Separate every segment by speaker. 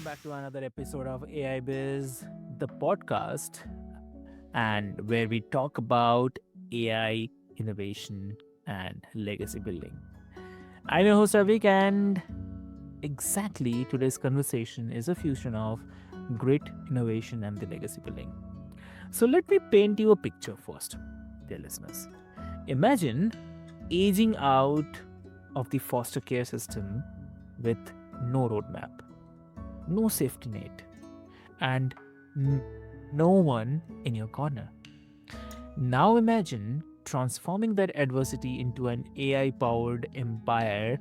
Speaker 1: back to another episode of AIBiz, the podcast, and where we talk about AI innovation and legacy building. I'm your host Avik, and exactly today's conversation is a fusion of great innovation and the legacy building. So let me paint you a picture first, dear listeners. Imagine aging out of the foster care system with no roadmap, no safety net, and n- no one in your corner. Now imagine transforming that adversity into an AI powered empire,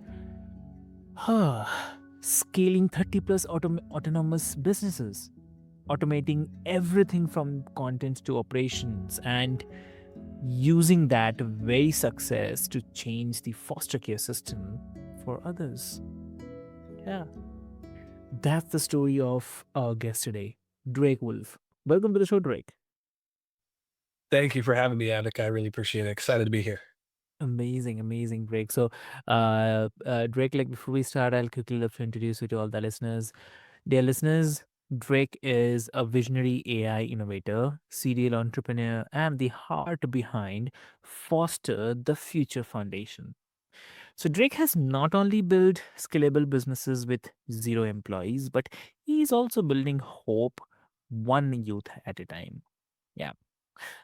Speaker 1: scaling 30 plus autonomous businesses, automating everything from content to operations, and using that very success to change the foster care system for others. Yeah, that's the story of our guest today, Drake Wolfe. Welcome to the show, Drake.
Speaker 2: Thank you for having me, Avik. I really appreciate it. Excited to be here.
Speaker 1: Amazing, amazing, Drake. So, Drake, like before we start, I'll quickly love to introduce you to all the listeners. Dear listeners, Drake is a visionary AI innovator, serial entrepreneur, and the heart behind Foster the Future Foundation. So, Drake has not only built scalable businesses with zero employees, but he's also building hope one youth at a time. Yeah.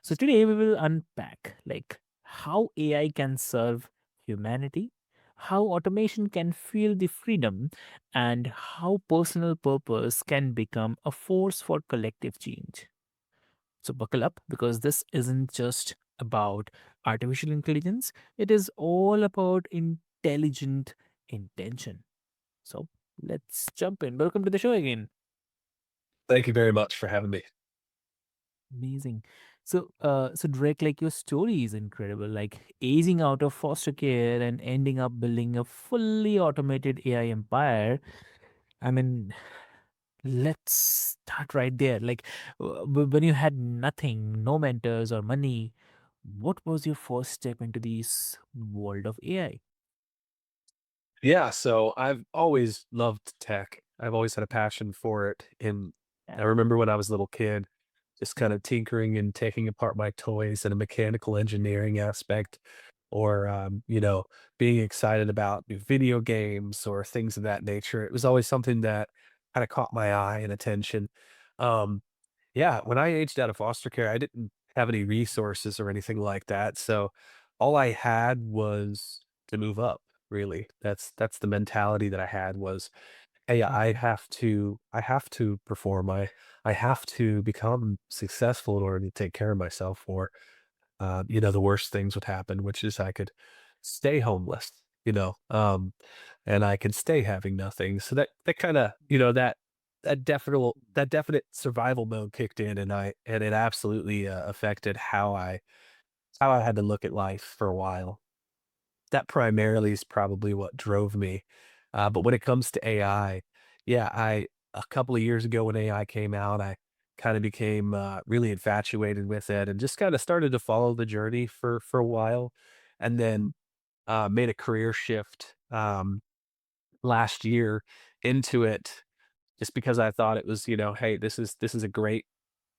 Speaker 1: So today we will unpack like how AI can serve humanity, how automation can feel the freedom, and how personal purpose can become a force for collective change. So buckle up because this isn't just about artificial intelligence, it is all about intelligent intention. So let's jump in. Welcome to the show again.
Speaker 2: Thank you very much for having me.
Speaker 1: Amazing. So Drake, like your story is incredible. Like aging out of foster care and ending up building a fully automated AI empire. I mean, let's start right there. Like when you had nothing, no mentors or money, what was your first step into this world of AI?
Speaker 2: Yeah, so I've always loved tech. I've always had a passion for it. And
Speaker 1: Yeah.
Speaker 2: I remember when I was a little kid, just kind of tinkering and taking apart my toys and a mechanical engineering aspect, or being excited about new video games or things of that nature. It was always something that kind of caught my eye and attention. Um, Yeah, when I aged out of foster care, I didn't have any resources or anything like that, so all I had was to move up, really. That's the mentality that I had was, "Hey,
Speaker 1: Mhm.
Speaker 2: I have to perform, I have to become successful in order to take care of myself, or, the worst things would happen, which is I could stay homeless, and I could stay having nothing." So that kinda, that definite survival mode kicked in, and it absolutely, affected how I had to look at life for a while. That primarily is probably what drove me. But when it comes to AI, yeah, I a couple of years ago when AI came out, I kinda became, really infatuated with it and just kinda started to follow the journey for a while, and then, made a career shift, last year into it just because I thought it was, "Hey, this is a great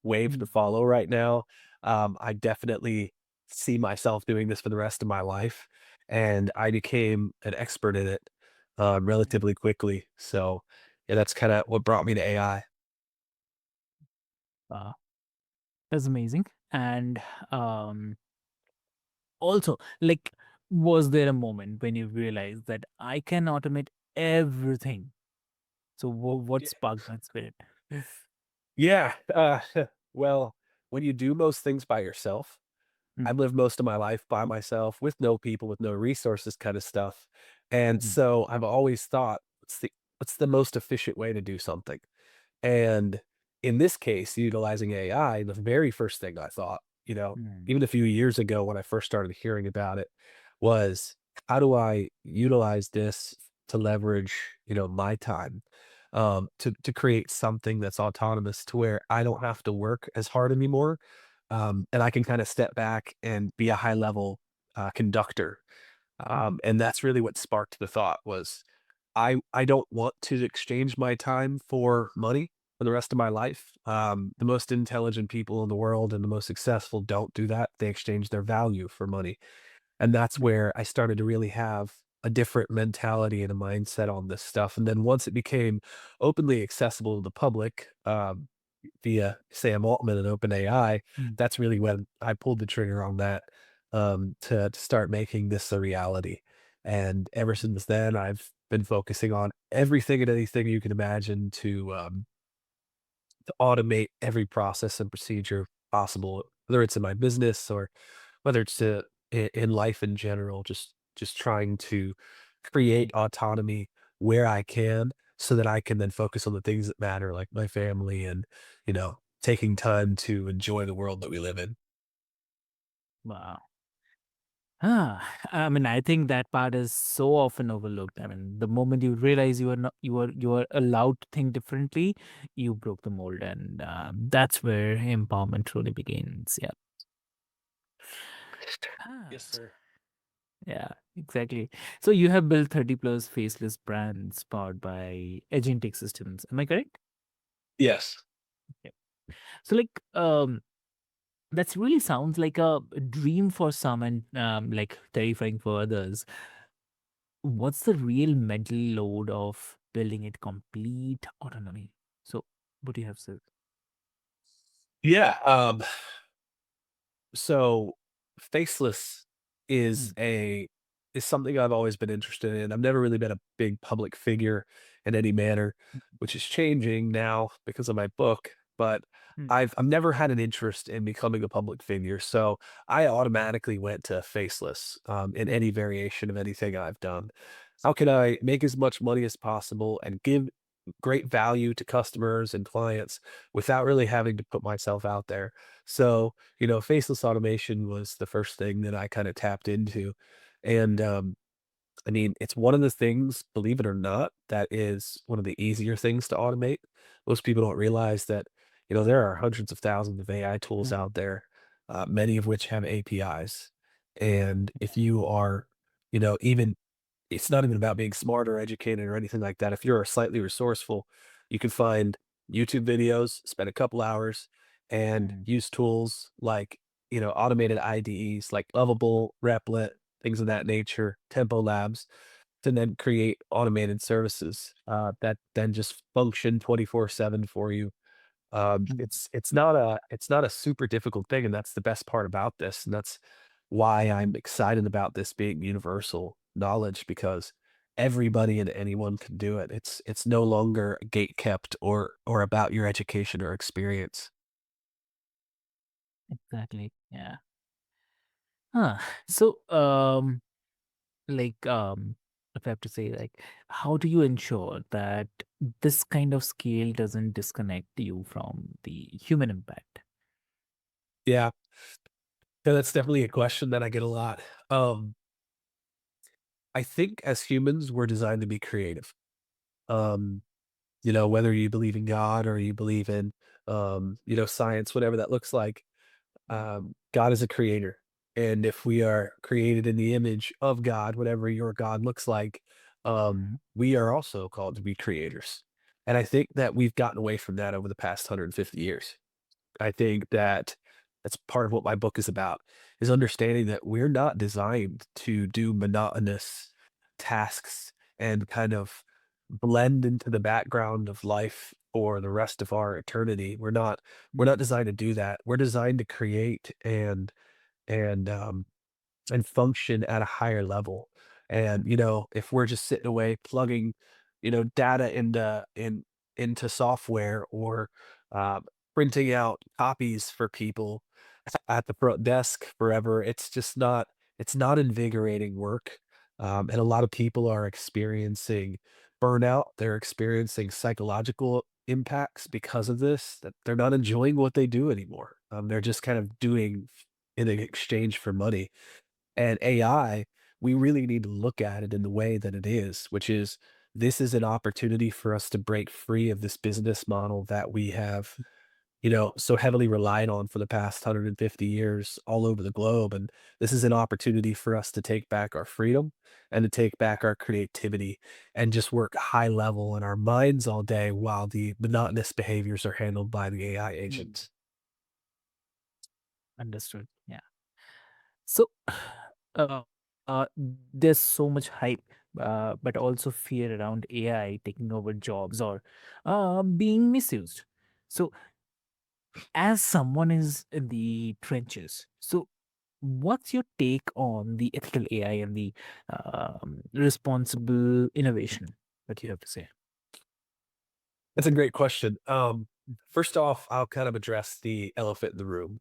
Speaker 2: wave to
Speaker 1: Mhm.
Speaker 2: follow right now." I definitely see myself doing this for the rest of my life, and I became an expert in it, relatively quickly. So, yeah, that's kinda what brought me to AI.
Speaker 1: Uh, that's amazing. And um, also, like, was there a moment when you realized that I can automate everything? So what sparked that spirit?
Speaker 2: Yeah, well, when you do most things by yourself,
Speaker 1: Mm,
Speaker 2: I've lived most of my life by myself with no people, with no resources kinda stuff, and
Speaker 1: mm,
Speaker 2: so I've always thought, "What's the most efficient way to do something?" And in this case, utilizing AI, the very first thing I thought,
Speaker 1: mm,
Speaker 2: even a few years ago when I first started hearing about it, was how do I utilize this to leverage, my time, to create something that's autonomous to where I don't have to work as hard anymore, and I can kind of step back and be a high level conductor. And that's really what sparked the thought was, I don't want to exchange my time for money for the rest of my life. The most intelligent people in the world and the most successful don't do that. They exchange their value for money. And that's
Speaker 1: Mm,
Speaker 2: where I started to really have a different mentality and a mindset on this stuff. And then once it became openly accessible to the public, via Sam Altman and OpenAI,
Speaker 1: mm.
Speaker 2: that's really when I pulled the trigger on that, to start making this a reality. And ever since then, I've been focusing on everything and anything you can imagine to automate every process and procedure possible, whether it's in my business or whether it's in life in general, just trying to create autonomy where I can so that I can then focus on the things that matter, like my family and, taking time to enjoy the world that we live in.
Speaker 1: Wow. I mean, I think that part is so often overlooked. I mean, the moment you realize you are not, you are allowed to think differently, you broke the mold, and that's where empowerment truly begins. Yeah.
Speaker 2: Yes,
Speaker 1: Ah,
Speaker 2: sir.
Speaker 1: yeah, exactly. So you have built 30 plus faceless brands powered by agentic systems. Am I correct?
Speaker 2: Yes.
Speaker 1: Yeah. So like that's really sounds like a dream for some and like terrifying for others. What's the real mental load of building it complete autonomy? So what do you have, sir?
Speaker 2: Yeah. So faceless is
Speaker 1: Mm,
Speaker 2: a is something I've always been interested in. I've never really been a big public figure in any manner,
Speaker 1: mm,
Speaker 2: which is changing now because of my book, but
Speaker 1: mm,
Speaker 2: I've never had an interest in becoming a public figure. So I automatically went to faceless in
Speaker 1: mm,
Speaker 2: any variation of anything I've done. How can I make as much money as possible and give great value to customers and clients without really having to put myself out there? So, faceless automation was the first thing that I kind of tapped into. And I mean, it's one of the things, believe it or not, that is one of the easier things to automate. Most people don't realize that, there are hundreds of thousands of AI tools
Speaker 1: mm,
Speaker 2: out there, many of which have APIs. And if you are, even it's not even about being smart or educated or anything like that. If you're slightly resourceful, you can find YouTube videos, spend a couple hours, and
Speaker 1: mm,
Speaker 2: use tools like, automated IDEs like Lovable, Replit, things of that nature, Tempo Labs, to then create automated services that then just function 24/7 for you.
Speaker 1: mm.
Speaker 2: It's not a super difficult thing, and that's the best part about this, and that's why I'm excited about this being universal knowledge because everybody and anyone can do it. It's no longer gate kept or about your education or experience.
Speaker 1: Exactly. Yeah. Huh. So like if I have to say like how do you ensure that this kind of scale doesn't disconnect you from the human impact?
Speaker 2: Yeah, yeah, that's definitely a question that I get a lot. Um, I think as humans, we're designed to be creative. Um, whether you believe in God or you believe in science, whatever that looks like, God is a creator. And if we are created in the image of God, whatever your God looks like,
Speaker 1: Mhm.
Speaker 2: we are also called to be creators. And I think that we've gotten away from that over the past 150 years. I think that that's part of what my book is about, is understanding that we're not designed to do monotonous tasks and kind of blend into the background of life for the rest of our eternity. We're not
Speaker 1: Mm,
Speaker 2: designed to do that. We're designed to create and function at a higher level. And, if we're just sitting away plugging, data into software or printing out copies for people at the front desk forever, it's not invigorating work. And a lot of people are experiencing burnout. They're experiencing psychological impacts because of this, that they're not enjoying what they do anymore. They're just kind of doing in exchange for money. And AI, we really need to look at it in the way that it is, which is this is an opportunity for us to break free of this business model that we have so heavily relied on for the past 150 years all over the globe. And this is an opportunity for us to take back our freedom and to take back our creativity and just work high level in our minds all day while the monotonous behaviors are handled by the AI
Speaker 1: Mm.
Speaker 2: agents.
Speaker 1: Understood. Yeah. So, uh, there's so much hype, but also fear around AI taking over jobs or being misused. So, as someone is in the trenches, so what's your take on the ethical AI and the responsible innovation that you have to say?
Speaker 2: That's a great question. First off, I'll kind of address the elephant in the room.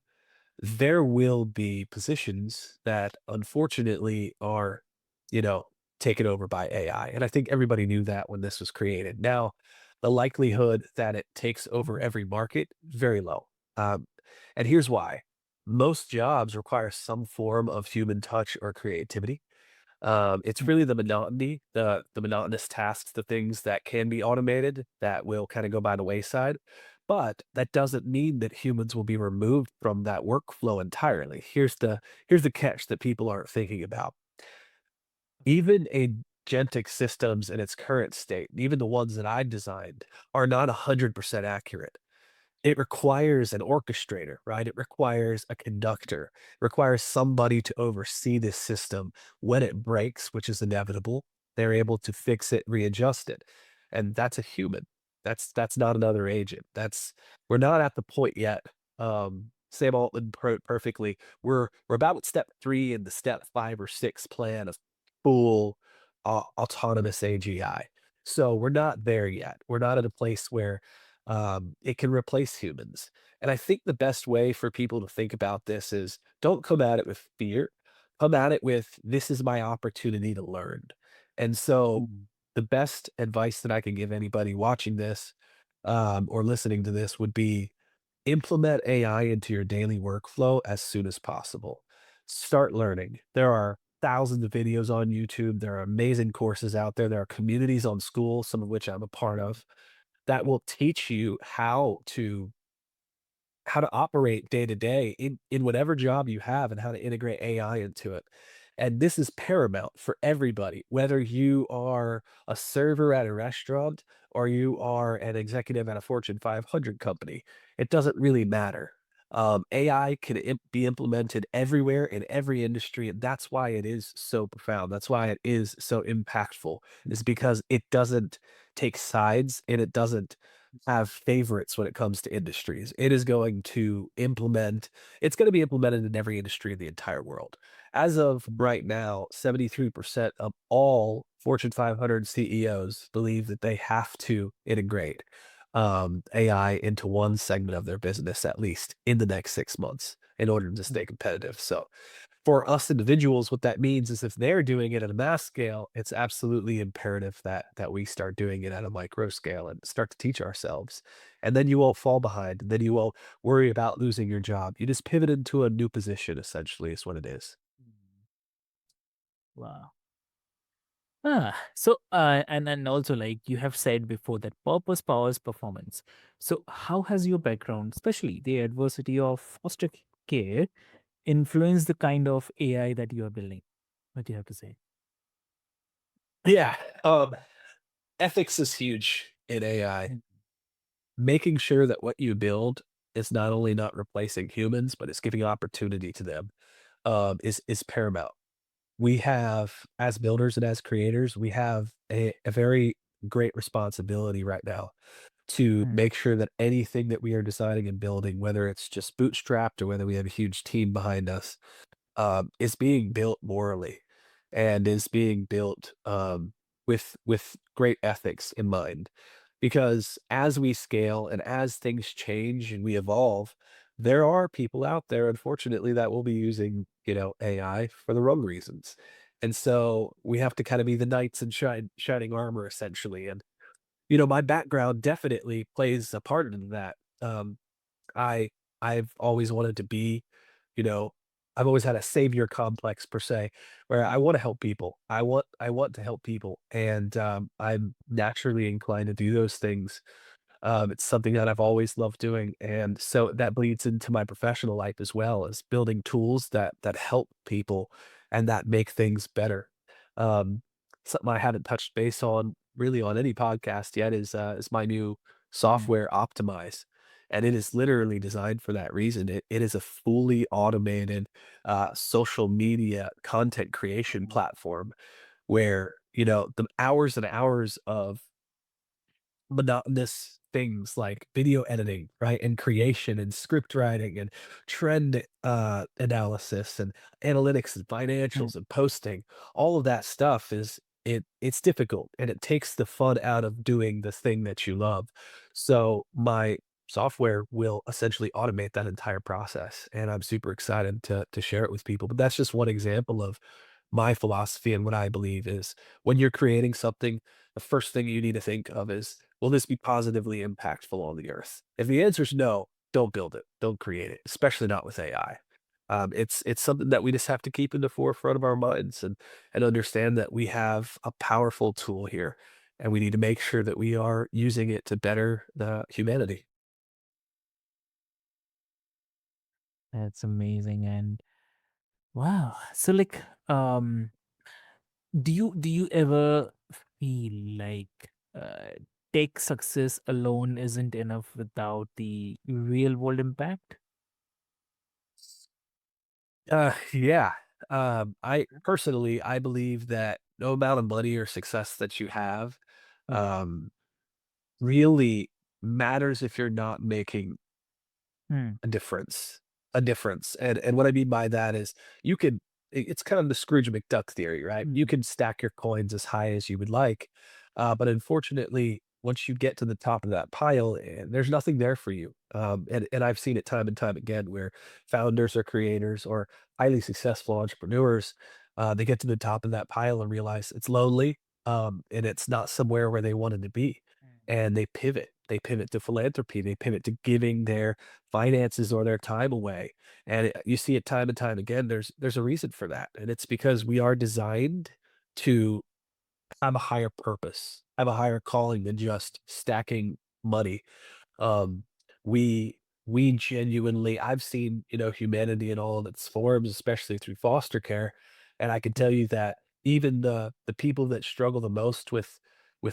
Speaker 2: There will be positions that unfortunately are, you know, taken over by AI. And I think everybody knew that when this was created. Now, the likelihood that it takes over every market, very low. Um, and here's why. Most jobs require some form of human touch or creativity. It's
Speaker 1: Mm,
Speaker 2: really the monotony, the monotonous tasks, the things that can be automated that will kind of go by the wayside. But that doesn't mean that humans will be removed from that workflow entirely. Here's the catch that people aren't thinking about. Even agentic systems in its current state, even the ones that I designed, are not 100% accurate. It requires an orchestrator, right? It requires a conductor, requires somebody to oversee this system. When it breaks, which is inevitable, they're able to fix it, readjust it. And that's a human. That's not another agent. That's We're not at the point yet. Sam Altman perfectly. We're about at step 3 in the step 5 or 6 plan of full autonomous AGI. So we're not there yet. We're not at a place where it can replace humans. And I think the best way for people to think about this is don't come at it with fear. Come at it with this is my opportunity to learn. And so
Speaker 1: mm,
Speaker 2: the best advice that I can give anybody watching this or listening to this would be implement AI into your daily workflow as soon as possible. Start learning. There are thousands of videos on YouTube. There are amazing courses out there. There are communities on school, some of which I'm a part of that will teach you how to operate day to day in whatever job you have and how to integrate AI into it. And this is paramount for everybody, whether you are a server at a restaurant or you are an executive at a Fortune 500 company. It doesn't really matter. AI can be implemented everywhere in every industry, and that's why it is so profound. That's why it is so impactful, is because it doesn't take sides and it doesn't have favorites when it comes to industries. It is going to implement it's gonna be implemented in every industry in the entire world. As of
Speaker 1: mm,
Speaker 2: right now, 73% of all Fortune 500 CEOs believe that they have to integrate, AI into one segment of their business at least in the next 6 months in order to
Speaker 1: mm,
Speaker 2: stay competitive. So for us individuals, what that means is if they're doing it at a mass scale, it's absolutely imperative that we start doing it at a micro scale and start to teach ourselves. And then you won't fall behind. And then you won't worry about losing your job. You just pivot into a new position, essentially, is what it is.
Speaker 1: mm. Wow. And also like you have said before that purpose powers performance. So how has your background, especially the adversity of foster care, influenced the kind of AI that you are building? What do you have to say?
Speaker 2: Yeah. Ethics is huge in AI.
Speaker 1: Mm,
Speaker 2: Making sure that what you build is not only not replacing humans, but it's giving opportunity to them is paramount. We have, as builders and as creators, we have a very great responsibility right now to
Speaker 1: mm,
Speaker 2: make sure that anything that we are designing and building, whether it's just bootstrapped or whether we have a huge team behind us, is being built morally and is being built with great ethics in mind. Because as we scale and as things change and we evolve, there are people out there, unfortunately, that will be using, AI for the wrong reasons. And so we have to kind of be the knights in shining armor, essentially. And my background definitely plays a part in that. I I've always wanted to be, you know, I've always had a savior complex per se, where I want to help people. I want to help people, and I'm naturally inclined to do those things. It's something that I've always loved doing, and so that bleeds into my professional life as well as building tools that help people and that make things better. Um, Something I haven't touched base on really on any podcast yet is my new
Speaker 1: Mm,
Speaker 2: software Optimize, and it is literally designed for that reason. It is a fully automated social media content creation
Speaker 1: mm,
Speaker 2: platform where the hours and hours of monotonous things like video editing, right? And creation and script writing and trend analysis and analytics and
Speaker 1: mm,
Speaker 2: financials and posting. All of that stuff it's difficult and it takes the fun out of doing the thing that you love. So my software will essentially automate that entire process. And I'm super excited to share it with people. But that's just one example of my philosophy and what I believe is when you're creating something, the first thing you need to think of is, will this be positively impactful on the earth? If the answer is no, don't build it, don't create it, especially not with AI. It's something that we just have to keep in the forefront of our minds and understand that we have a powerful tool here, and we need to make sure that we are using it to better the humanity.
Speaker 1: that's amazing. And wow. So like, do you ever feel like tech success alone isn't enough without the real world impact?
Speaker 2: Yeah. I believe that no amount of money or success that you have,
Speaker 1: Mm,
Speaker 2: um, really matters if you're not making
Speaker 1: mm,
Speaker 2: a difference, and what I mean by that is you could it's kind of the Scrooge McDuck theory, right? You
Speaker 1: mm,
Speaker 2: can stack your coins as high as you would like, but unfortunately, once you get to the top of that pile, there's nothing there for you, and I've seen it time and time again where founders or creators or highly successful entrepreneurs, they get to the top of that pile and realize it's lonely, and it's not somewhere where they wanted to be,
Speaker 1: mm,
Speaker 2: and they pivot. They pivot to philanthropy. They pivot to giving their finances or their time away. And you see it time and time again. There's a reason for that. And it's because we are designed to have a higher purpose, have a higher calling than just stacking money. um, we genuinely I've seen, humanity in all of its forms, especially through foster care, and I can tell you that even the people that struggle the most with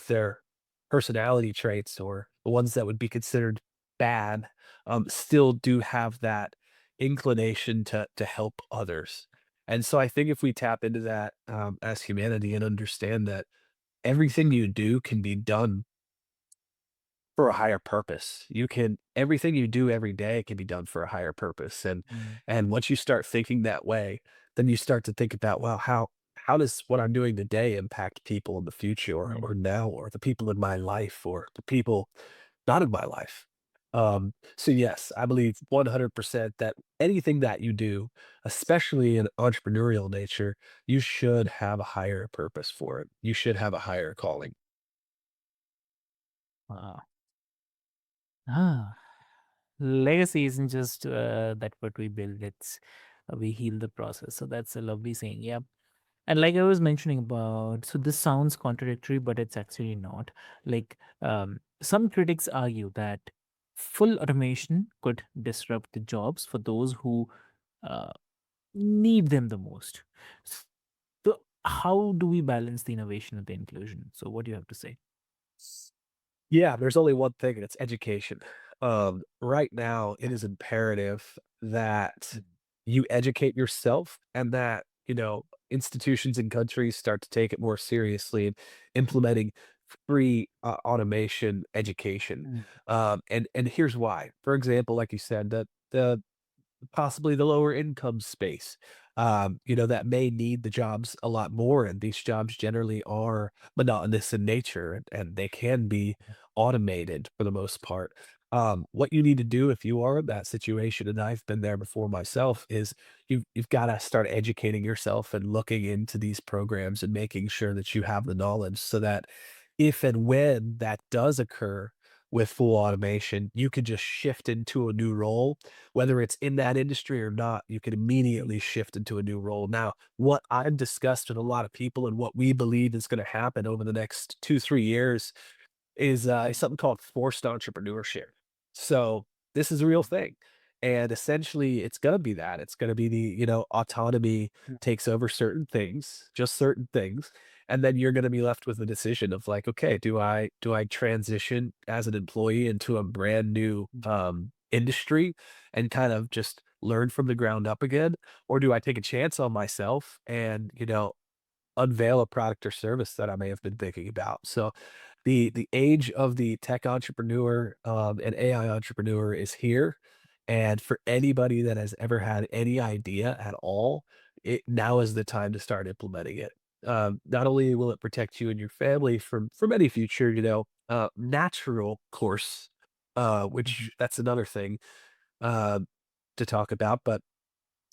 Speaker 2: their personality traits or the ones that would be considered bad, still do have that inclination to help others. And so I think if we tap into that, as humanity and understand that everything you do can be done for a higher purpose. You can everything you do every day can be done for a higher purpose,
Speaker 1: mm,
Speaker 2: and once you start thinking that way, then you start to think about, well, how does what I'm doing today impact people in the future or
Speaker 1: mm.
Speaker 2: now or the people in my life or the people not in my life? So yes, I believe 100% that anything that you do, especially in entrepreneurial nature, you should have a higher purpose for it. You should have a higher calling.
Speaker 1: Wow. Ah, legacy isn't just that what we build, it's we heal the process. So that's a lovely saying. Yeah. And like I was mentioning about, so this sounds contradictory, but it's actually not. Like, some critics argue that full automation could disrupt the jobs for those who uh, need them the most. So, how do we balance the innovation with the inclusion? So, what do you have to say?
Speaker 2: Yeah, there's only one thing, and it's education. Right now, it is imperative that
Speaker 1: Mm,
Speaker 2: you educate yourself and that, institutions and countries start to take it more seriously in implementing free automation education.
Speaker 1: mm,
Speaker 2: And here's why. For example, like you said, the possibly the lower income space, that may need the jobs a lot more, and these jobs generally are monotonous in nature, and they can be automated for the most part. What you need to do if you are in that situation, and I've been there before myself, is you've gotta start educating yourself and looking into these programs and making sure that you have the knowledge so that if and when that does occur with full automation, you could just shift into a new role whether it's in that industry or not, you can
Speaker 1: mm,
Speaker 2: immediately shift into a new role. Now, what I've discussed with a lot of people and what we believe is going to happen over the next 2, 3 years is something called forced entrepreneurship. So this is a real thing. And essentially it's gonna be that. It's gonna be autonomy takes over certain things, just certain things. And then you're gonna be left with a decision of like, okay, do I transition as an employee into a brand new industry and kind of just learn from the ground up again? Or do I take a chance on myself and, unveil a product or service that I may have been thinking about? So the age of the tech entrepreneur and AI entrepreneur is here. And for anybody that has ever had any idea at all, now is the time to start implementing it. Not only will it protect you and your family from any future, natural course,
Speaker 1: Mhm.
Speaker 2: which that's another thing uh, to talk about, but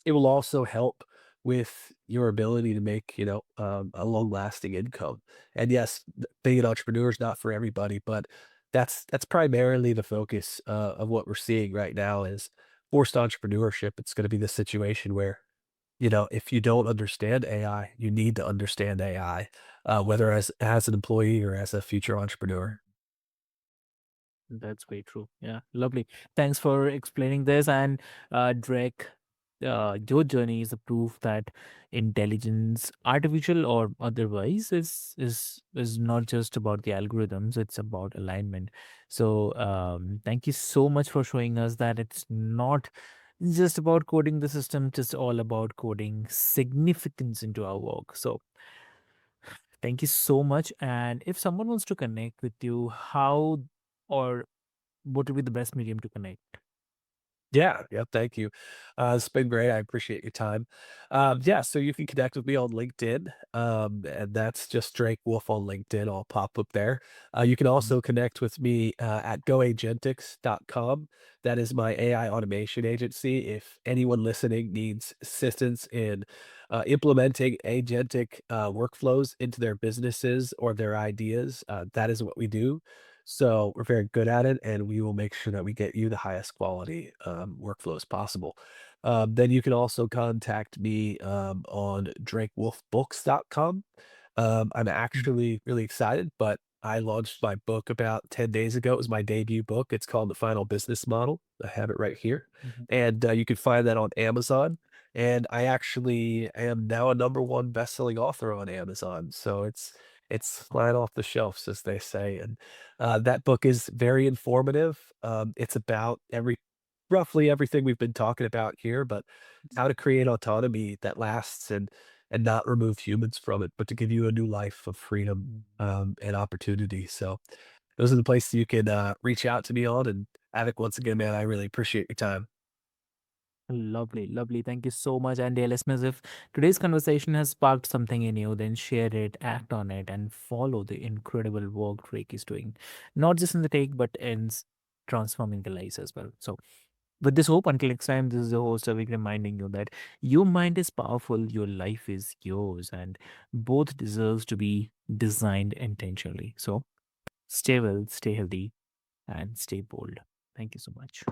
Speaker 2: it will also help with your ability to make, a long-lasting income. And yes, being an entrepreneur is not for everybody, but that's primarily the focus of what we're seeing right now is forced entrepreneurship. It's going to be the situation where, if you don't understand AI, you need to understand AI, whether as an employee or as a future entrepreneur.
Speaker 1: That's very true. Yeah, lovely. Thanks for explaining this. And Drake, your journey is a proof that intelligence, artificial or otherwise, is not just about the algorithms. It's about alignment. So, thank you so much for showing us that it's not just about coding the system, just all about coding significance into our work. So, thank you so much. And if someone wants to connect with you, how or what would be the best medium to connect?
Speaker 2: Yeah, yeah, thank you. It's been great. I appreciate your time. Yeah, so you can connect with me on LinkedIn, and that's just Drake Wolf on LinkedIn. I'll pop up there. You can
Speaker 1: Mhm.
Speaker 2: also connect with me at goagentics.com. That is my AI automation agency. If anyone listening needs assistance in implementing agentic workflows into their businesses or their ideas, that is what we do. So we're very good at it, and we will make sure that we get you the highest quality workflows possible. Then you can also contact me on drakewolfbooks.com. I'm
Speaker 1: Mm.
Speaker 2: actually really excited, but I launched my book about 10 days ago. It was my debut book. It's called The Final Business Model. I have it right here.
Speaker 1: Mhm.
Speaker 2: And you can find that on Amazon. And I actually am now a number one best-selling author on Amazon. So it's flying off the shelves, as they say. And that book is very informative. It's about roughly everything we've been talking about here, but how to create autonomy that lasts and not remove humans from it, but to give you a new life of freedom and opportunity. So those are the places you can reach out to me on. And Avik, once again, man, I really appreciate your time.
Speaker 1: Lovely, lovely. Thank you so much. And dear listeners, if today's conversation has sparked something in you, then share it, act on it, and follow the incredible work Drake is doing, not just in the take, but in transforming the lives as well. So, with this hope, until next time, this is the host Avik reminding you that your mind is powerful, your life is yours, and both deserves to be designed intentionally. So, stay well, stay healthy, and stay bold. Thank you so much.